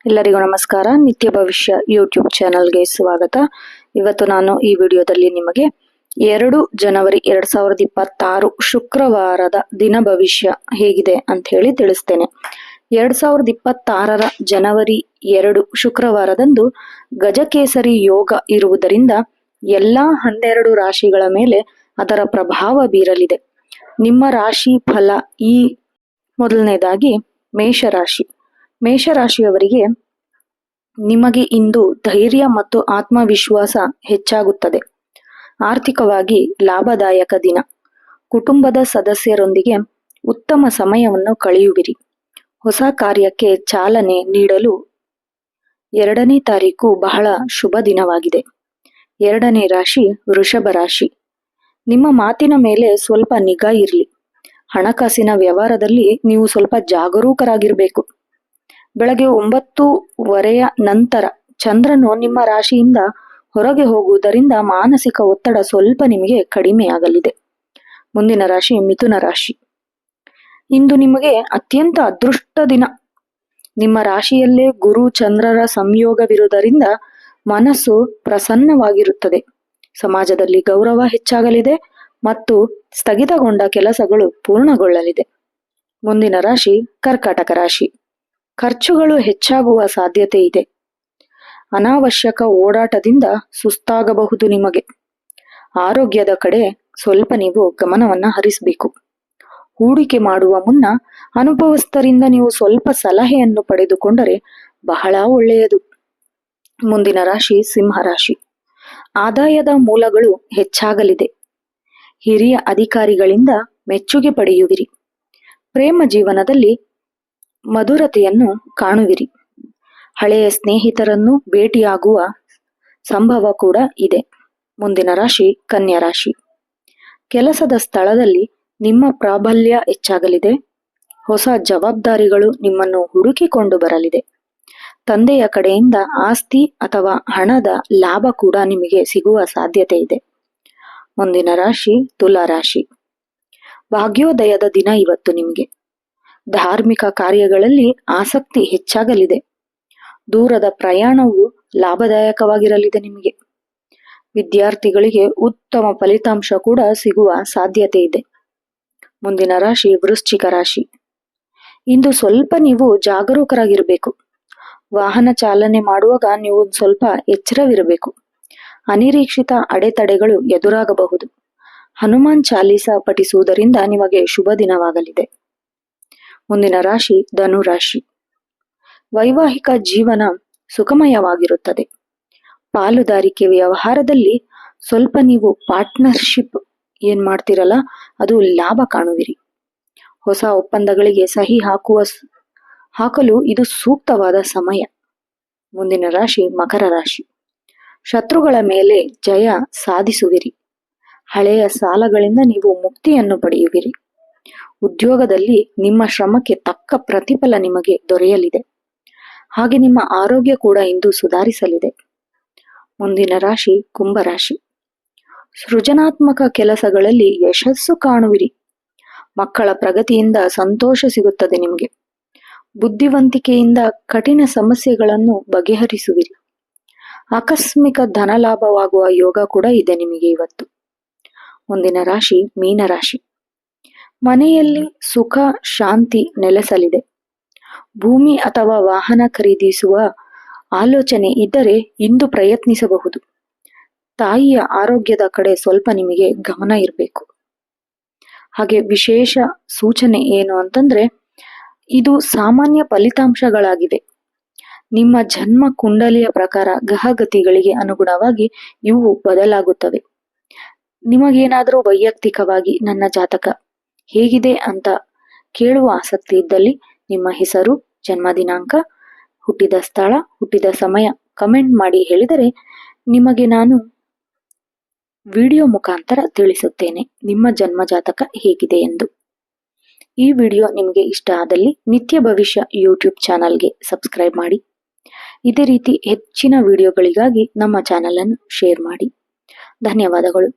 ಎಲ್ಲರಿಗೂ ನಮಸ್ಕಾರ. ನಿತ್ಯ ಭವಿಷ್ಯ ಯೂಟ್ಯೂಬ್ ಚಾನಲ್ಗೆ ಸ್ವಾಗತ. ಇವತ್ತು ನಾನು ಈ ವಿಡಿಯೋದಲ್ಲಿ ನಿಮಗೆ 2 ಜನವರಿ 2026 ಶುಕ್ರವಾರದ ದಿನ ಭವಿಷ್ಯ ಹೇಗಿದೆ ಅಂತ ಹೇಳಿ ತಿಳಿಸ್ತೇನೆ. 2026 ಜನವರಿ 2 ಶುಕ್ರವಾರದಂದು ಗಜಕೇಸರಿ ಯೋಗ ಇರುವುದರಿಂದ ಎಲ್ಲಾ 12 ರಾಶಿಗಳ ಮೇಲೆ ಅದರ ಪ್ರಭಾವ ಬೀರಲಿದೆ. ನಿಮ್ಮ ರಾಶಿ ಫಲ ಈ ಮೊದಲನೇದಾಗಿ ಮೇಷರಾಶಿ. ಮೇಷರಾಶಿಯವರಿಗೆ ನಿಮಗೆ ಇಂದು ಧೈರ್ಯ ಮತ್ತು ಆತ್ಮವಿಶ್ವಾಸ ಹೆಚ್ಚಾಗುತ್ತದೆ. ಆರ್ಥಿಕವಾಗಿ ಲಾಭದಾಯಕ ದಿನ. ಕುಟುಂಬದ ಸದಸ್ಯರೊಂದಿಗೆ ಉತ್ತಮ ಸಮಯವನ್ನು ಕಳೆಯುವಿರಿ. ಹೊಸ ಕಾರ್ಯಕ್ಕೆ ಚಾಲನೆ ನೀಡಲು 2ನೇ ತಾರೀಕು ಬಹಳ ಶುಭ ದಿನವಾಗಿದೆ. 2ನೇ ರಾಶಿ ವೃಷಭ ರಾಶಿ. ನಿಮ್ಮ ಮಾತಿನ ಮೇಲೆ ಸ್ವಲ್ಪ ನಿಗಾ ಇರಲಿ. ಹಣಕಾಸಿನ ವ್ಯವಹಾರದಲ್ಲಿ ನೀವು ಸ್ವಲ್ಪ ಜಾಗರೂಕರಾಗಿರಬೇಕು. ಬೆಳಗ್ಗೆ 9:30 ನಂತರ ಚಂದ್ರನು ನಿಮ್ಮ ರಾಶಿಯಿಂದ ಹೊರಗೆ ಹೋಗುವುದರಿಂದ ಮಾನಸಿಕ ಒತ್ತಡ ಸ್ವಲ್ಪ ನಿಮಗೆ ಕಡಿಮೆಯಾಗಲಿದೆ. ಮುಂದಿನ ರಾಶಿ ಮಿಥುನ ರಾಶಿ. ಇಂದು ನಿಮಗೆ ಅತ್ಯಂತ ಅದೃಷ್ಟ ದಿನ. ನಿಮ್ಮ ರಾಶಿಯಲ್ಲೇ ಗುರು ಚಂದ್ರರ ಸಂಯೋಗವಿರುವುದರಿಂದ ಮನಸ್ಸು ಪ್ರಸನ್ನವಾಗಿರುತ್ತದೆ. ಸಮಾಜದಲ್ಲಿ ಗೌರವ ಹೆಚ್ಚಾಗಲಿದೆ ಮತ್ತು ಸ್ಥಗಿತಗೊಂಡ ಕೆಲಸಗಳು ಪೂರ್ಣಗೊಳ್ಳಲಿದೆ. ಮುಂದಿನ ರಾಶಿ ಕರ್ಕಾಟಕ ರಾಶಿ. ಖರ್ಚುಗಳು ಹೆಚ್ಚಾಗುವ ಸಾಧ್ಯತೆ ಇದೆ. ಅನಾವಶ್ಯಕ ಓಡಾಟದಿಂದ ಸುಸ್ತಾಗಬಹುದು ನಿಮಗೆ. ಆರೋಗ್ಯದ ಕಡೆ ಸ್ವಲ್ಪ ನೀವು ಗಮನವನ್ನ ಹರಿಸಬೇಕು. ಹೂಡಿಕೆ ಮಾಡುವ ಮುನ್ನ ಅನುಭವಸ್ಥರಿಂದ ನೀವು ಸ್ವಲ್ಪ ಸಲಹೆಯನ್ನು ಪಡೆದುಕೊಂಡರೆ ಬಹಳ ಒಳ್ಳೆಯದು. ಮುಂದಿನ ರಾಶಿ ಸಿಂಹರಾಶಿ. ಆದಾಯದ ಮೂಲಗಳು ಹೆಚ್ಚಾಗಲಿದೆ. ಹಿರಿಯ ಅಧಿಕಾರಿಗಳಿಂದ ಮೆಚ್ಚುಗೆ ಪಡೆಯುವಿರಿ. ಪ್ರೇಮ ಜೀವನದಲ್ಲಿ ಮಧುರತೆಯನ್ನು ಕಾಣುವಿರಿ. ಹಳೆಯ ಸ್ನೇಹಿತರನ್ನು ಭೇಟಿಯಾಗುವ ಸಂಭವ ಕೂಡ ಇದೆ. ಮುಂದಿನ ರಾಶಿ ಕನ್ಯಾ ರಾಶಿ. ಕೆಲಸದ ಸ್ಥಳದಲ್ಲಿ ನಿಮ್ಮ ಪ್ರಾಬಲ್ಯ ಹೆಚ್ಚಾಗಲಿದೆ. ಹೊಸ ಜವಾಬ್ದಾರಿಗಳು ನಿಮ್ಮನ್ನು ಹುಡುಕಿಕೊಂಡು ಬರಲಿದೆ. ತಂದೆಯ ಕಡೆಯಿಂದ ಆಸ್ತಿ ಅಥವಾ ಹಣದ ಲಾಭ ಕೂಡ ನಿಮಗೆ ಸಿಗುವ ಸಾಧ್ಯತೆ ಇದೆ. ಮುಂದಿನ ರಾಶಿ ತುಲಾ ರಾಶಿ. ಭಾಗ್ಯೋದಯದ ದಿನ ಇವತ್ತು ನಿಮಗೆ. ಧಾರ್ಮಿಕ ಕಾರ್ಯಗಳಲ್ಲಿ ಆಸಕ್ತಿ ಹೆಚ್ಚಾಗಲಿದೆ. ದೂರದ ಪ್ರಯಾಣವು ಲಾಭದಾಯಕವಾಗಿರಲಿದೆ ನಿಮಗೆ. ವಿದ್ಯಾರ್ಥಿಗಳಿಗೆ ಉತ್ತಮ ಫಲಿತಾಂಶ ಕೂಡ ಸಿಗುವ ಸಾಧ್ಯತೆ ಇದೆ. ಮುಂದಿನ ರಾಶಿ ವೃಶ್ಚಿಕ ರಾಶಿ. ಇಂದು ಸ್ವಲ್ಪ ನೀವು ಜಾಗರೂಕರಾಗಿರಬೇಕು. ವಾಹನ ಚಾಲನೆ ಮಾಡುವಾಗ ನೀವು ಸ್ವಲ್ಪ ಎಚ್ಚರವಿರಬೇಕು. ಅನಿರೀಕ್ಷಿತ ಅಡೆತಡೆಗಳು ಎದುರಾಗಬಹುದು. ಹನುಮಾನ್ ಚಾಲೀಸ ಪಠಿಸುವುದರಿಂದ ನಿಮಗೆ ಶುಭ ದಿನವಾಗಲಿದೆ. ಮುಂದಿನ ರಾಶಿ ಧನು ರಾಶಿ. ವೈವಾಹಿಕ ಜೀವನ ಸುಖಮಯವಾಗಿರುತ್ತದೆ. ಪಾಲುದಾರಿಕೆ ವ್ಯವಹಾರದಲ್ಲಿ ಸ್ವಲ್ಪ ನೀವು ಪಾರ್ಟ್ನರ್ಶಿಪ್ ಏನ್ ಮಾಡ್ತಿರಲ್ಲ ಅದು ಲಾಭ ಕಾಣುವಿರಿ. ಹೊಸ ಒಪ್ಪಂದಗಳಿಗೆ ಸಹಿ ಹಾಕಲು ಇದು ಸೂಕ್ತವಾದ ಸಮಯ. ಮುಂದಿನ ರಾಶಿ ಮಕರ ರಾಶಿ. ಶತ್ರುಗಳ ಮೇಲೆ ಜಯ ಸಾಧಿಸುವಿರಿ. ಹಳೆಯ ಸಾಲಗಳಿಂದ ನೀವು ಮುಕ್ತಿಯನ್ನು ಪಡೆಯುವಿರಿ. ಉದ್ಯೋಗದಲ್ಲಿ ನಿಮ್ಮ ಶ್ರಮಕ್ಕೆ ತಕ್ಕ ಪ್ರತಿಫಲ ನಿಮಗೆ ದೊರೆಯಲಿದೆ. ಹಾಗೆ ನಿಮ್ಮ ಆರೋಗ್ಯ ಕೂಡ ಇಂದು ಸುಧಾರಿಸಲಿದೆ. ಮುಂದಿನ ರಾಶಿ ಕುಂಭರಾಶಿ. ಸೃಜನಾತ್ಮಕ ಕೆಲಸಗಳಲ್ಲಿ ಯಶಸ್ಸು ಕಾಣುವಿರಿ. ಮಕ್ಕಳ ಪ್ರಗತಿಯಿಂದ ಸಂತೋಷ ಸಿಗುತ್ತದೆ ನಿಮಗೆ. ಬುದ್ಧಿವಂತಿಕೆಯಿಂದ ಕಠಿಣ ಸಮಸ್ಯೆಗಳನ್ನು ಬಗೆಹರಿಸುವಿರಿ. ಆಕಸ್ಮಿಕ ಧನಲಾಭವಾಗುವ ಯೋಗ ಕೂಡ ಇದೆ ನಿಮಗೆ ಇವತ್ತು. ಮುಂದಿನ ರಾಶಿ ಮೀನರಾಶಿ. ಮನೆಯಲ್ಲಿ ಸುಖ ಶಾಂತಿ ನೆಲೆಸಲಿದೆ. ಭೂಮಿ ಅಥವಾ ವಾಹನ ಖರೀದಿಸುವ ಆಲೋಚನೆ ಇದ್ದರೆ ಇಂದು ಪ್ರಯತ್ನಿಸಬಹುದು. ತಾಯಿಯ ಆರೋಗ್ಯದ ಕಡೆ ಸ್ವಲ್ಪ ನಿಮಗೆ ಗಮನ ಇರಬೇಕು. ಹಾಗೆ ವಿಶೇಷ ಸೂಚನೆ ಏನು ಅಂತಂದ್ರೆ ಇದು ಸಾಮಾನ್ಯ ಫಲಿತಾಂಶಗಳಾಗಿವೆ. ನಿಮ್ಮ ಜನ್ಮ ಕುಂಡಲಿಯ ಪ್ರಕಾರ ಗ್ರಹಗತಿಗಳಿಗೆ ಅನುಗುಣವಾಗಿ ಇವು ಬದಲಾಗುತ್ತವೆ. ನಿಮಗೇನಾದರೂ ವೈಯಕ್ತಿಕವಾಗಿ ನನ್ನ ಜಾತಕ ಹೇಗಿದೆ ಅಂತ ಕೇಳುವ ಆಸಕ್ತಿ ಇದ್ದಲ್ಲಿ ನಿಮ್ಮ ಹೆಸರು, ಜನ್ಮ ದಿನಾಂಕ, ಹುಟ್ಟಿದ ಸ್ಥಳ, ಹುಟ್ಟಿದ ಸಮಯ ಕಮೆಂಟ್ ಮಾಡಿ ಹೇಳಿದರೆ ನಿಮಗೆ ನಾನು ವಿಡಿಯೋ ಮುಖಾಂತರ ತಿಳಿಸುತ್ತೇನೆ ನಿಮ್ಮ ಜನ್ಮ ಜಾತಕ ಹೇಗಿದೆ ಎಂದು. ಈ ವಿಡಿಯೋ ನಿಮಗೆ ಇಷ್ಟ ಆದಲ್ಲಿ ನಿತ್ಯ ಭವಿಷ್ಯ ಯೂಟ್ಯೂಬ್ ಚಾನಲ್ಗೆ ಸಬ್ಸ್ಕ್ರೈಬ್ ಮಾಡಿ. ಇದೇ ರೀತಿ ಹೆಚ್ಚಿನ ವಿಡಿಯೋಗಳಿಗಾಗಿ ನಮ್ಮ ಚಾನಲ್ ಅನ್ನು ಶೇರ್ ಮಾಡಿ. ಧನ್ಯವಾದಗಳು.